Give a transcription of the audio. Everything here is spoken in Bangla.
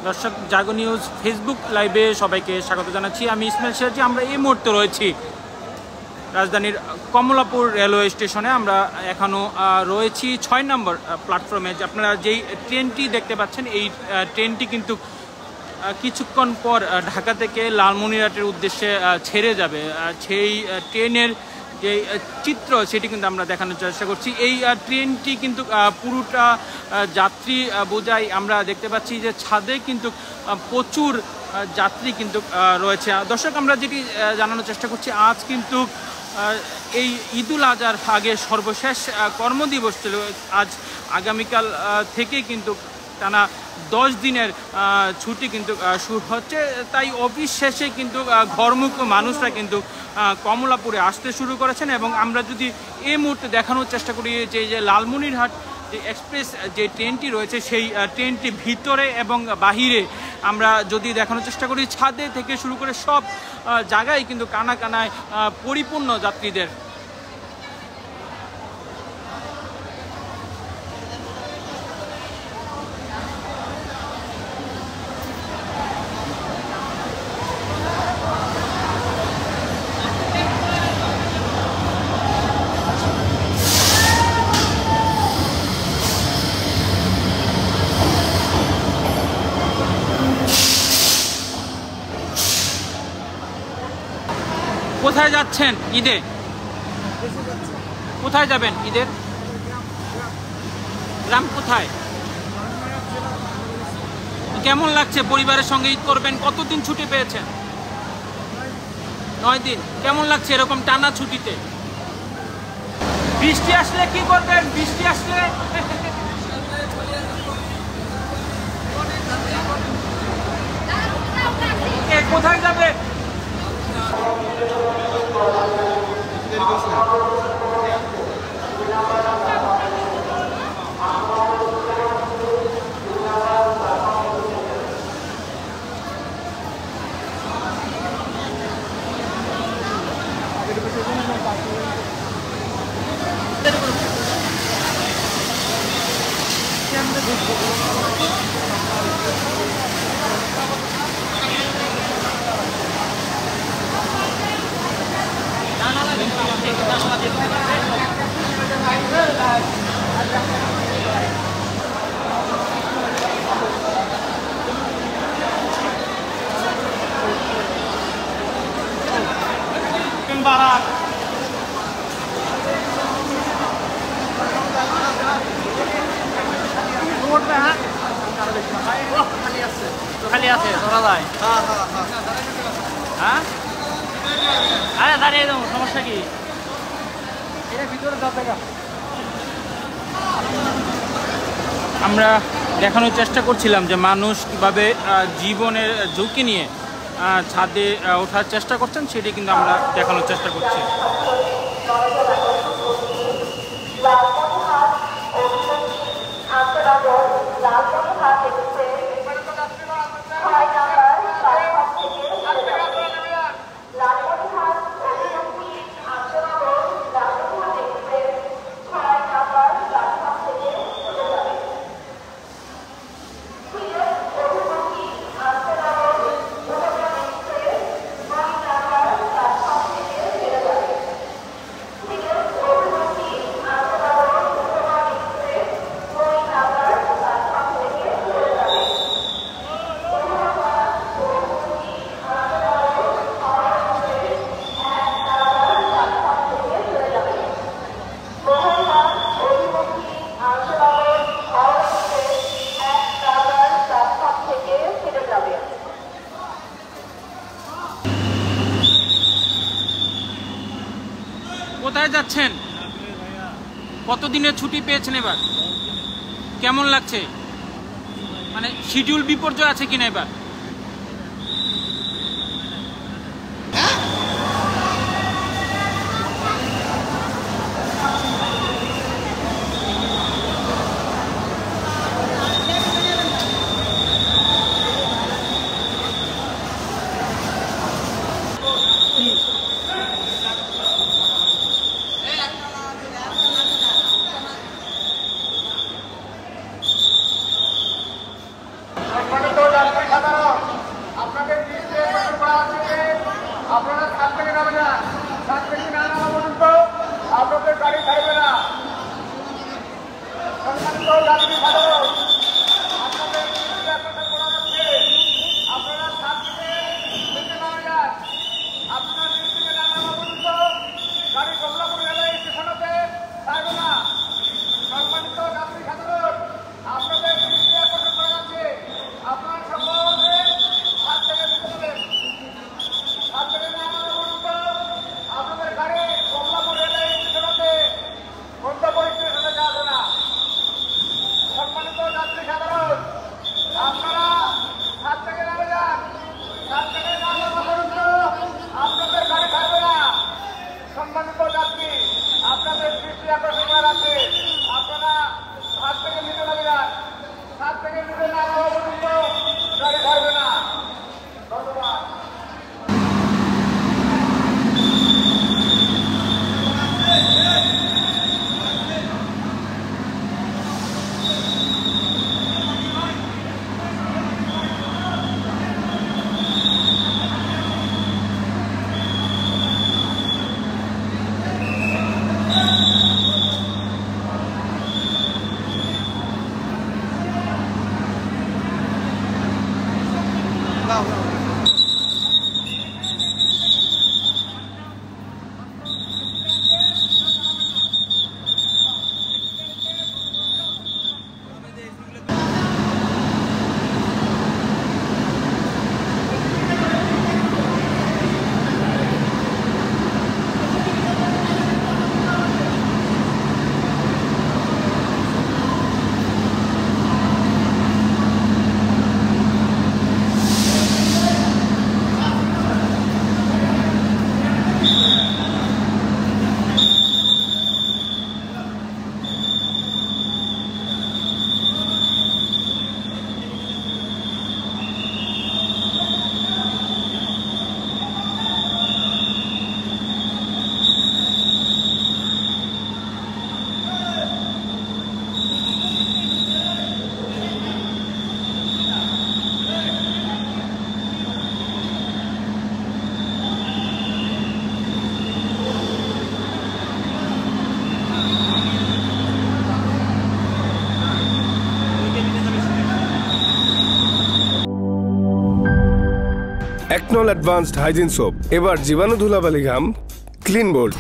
দর্শক জাগো নিউজ ফেসবুক লাইভে সবাইকে স্বাগত জানাচ্ছি। আমি ইসমাইল সিরাজি। আমরা এই মুহূর্তে রয়েছি রাজধানীর কমলাপুর রেলওয়ে স্টেশনে। আমরা এখনও রয়েছি 6 নম্বর প্ল্যাটফর্মে। আপনারা যেই ট্রেনটি দেখতে পাচ্ছেন এই ট্রেনটি কিন্তু কিছুক্ষণ পর ঢাকা থেকে লালমনিরহাটের উদ্দেশ্যে ছেড়ে যাবে। সেই ট্রেনের যে চিত্র সেটি কিন্তু আমরা দেখানোর চেষ্টা করছি। এই ট্রেনটি কিন্তু পুরোটা যাত্রী বোঝাই। আমরা দেখতে পাচ্ছি যে ছাদে কিন্তু প্রচুর যাত্রী কিন্তু রয়েছে। দর্শক, আমরা যেটি জানানোর চেষ্টা করছি, আজ কিন্তু এই ঈদুল আজহার আগে সর্বশেষ কর্মদিবস ছিল। আজ আগামীকাল থেকে কিন্তু টানা 10 দিনের ছুটি কিন্তু শুরু হচ্ছে। তাই অফিস শেষে কিন্তু ঘরমুখ মানুষরা কিন্তু কমলাপুরে আসতে শুরু করেছেন। এবং আমরা যদি এই মুহূর্তে দেখানোর চেষ্টা করি যে লালমনিরহাট যে এক্সপ্রেস যে ট্রেনটি রয়েছে সেই ট্রেনটি ভিতরে এবং বাহিরে আমরা যদি দেখানোর চেষ্টা করি, ছাদে থেকে শুরু করে সব জায়গায় কিন্তু কানা কানায় পরিপূর্ণ যাত্রীদের। কোথায় যাচ্ছেন ঈদে? কোথায় যাবেন ঈদের? গ্রাম কোথায়? কেমন লাগছে পরিবারের সঙ্গে ঈদ করবেন? কতদিন ছুটি পেয়েছেন? 9 দিন। কেমন লাগছে এরকম টানা ছুটিতে? বৃষ্টি আসলে কি করবেন? বৃষ্টি আসলে কোথায় যাবে? খালি আছে ধরা যায়। হ্যাঁ, আরে দাঁড়িয়ে যাবো, সমস্যা কি? আমরা দেখানোর চেষ্টা করছিলাম যে মানুষ কীভাবে জীবনের ঝুঁকি নিয়ে ছাদে ওঠার চেষ্টা করছেন, সেটি কিন্তু আমরা দেখানোর চেষ্টা করছি। কোথায় যাচ্ছেন? কতদিনের ছুটি পেয়েছেন এবার? কেমন লাগছে? মানে শিডিউল বিপর্যয় আছে কিনা এবার? সম্মানিত আপনারা ছাদ থেকে নামে যান, ছাদ থেকে না নামা পর্যন্ত আপনাদের গাড়ি ছাড়বে না। সম্মানিত যাত্রী সাধারণ, আপনাদের করা যাচ্ছে, আপনারা ছাদ থেকে নিচে নামে যান। আপনারা নিচ থেকে না নামা পর্যন্ত গাড়ি কমলাপুর রেলওয়ে স্টেশনেতে ছাড়বে না। সম্মানিত যাত্রী সাধারণ, আপনাদের দৃষ্টি আকর্ষণ করা যাচ্ছে, আপনারা সকলে ছাদ থেকে নিচে নামেন। ছাদ থেকে না নামা পর্যন্ত আপনাদের গাড়ি কমলাপুর রেলওয়ে স্টেশনেতে গন্তব্য স্টেশনে যাবে না। সম্মানিত যাত্রী সাধারণ, আপনারা ছাদ থেকে নামে যান। ছাদ থেকে না নামা পর্যন্ত আপনাদের গাড়ি ছাড়বে না। সম্মানিত যাত্রী, আপনাদের দৃষ্টি আকর্ষণ করা আছে, আপনারা ছাদ থেকে নিচে নামে যান। ছাদ থেকে নিচে না নামা পর্যন্ত গাড়ি ছাড়বে না। ধন্যবাদ। একনল অ্যাডভান্সড হাইজিন সোপ, এবার জীবাণু ধুলাবালি ঘাম ক্লিন বোল্ড।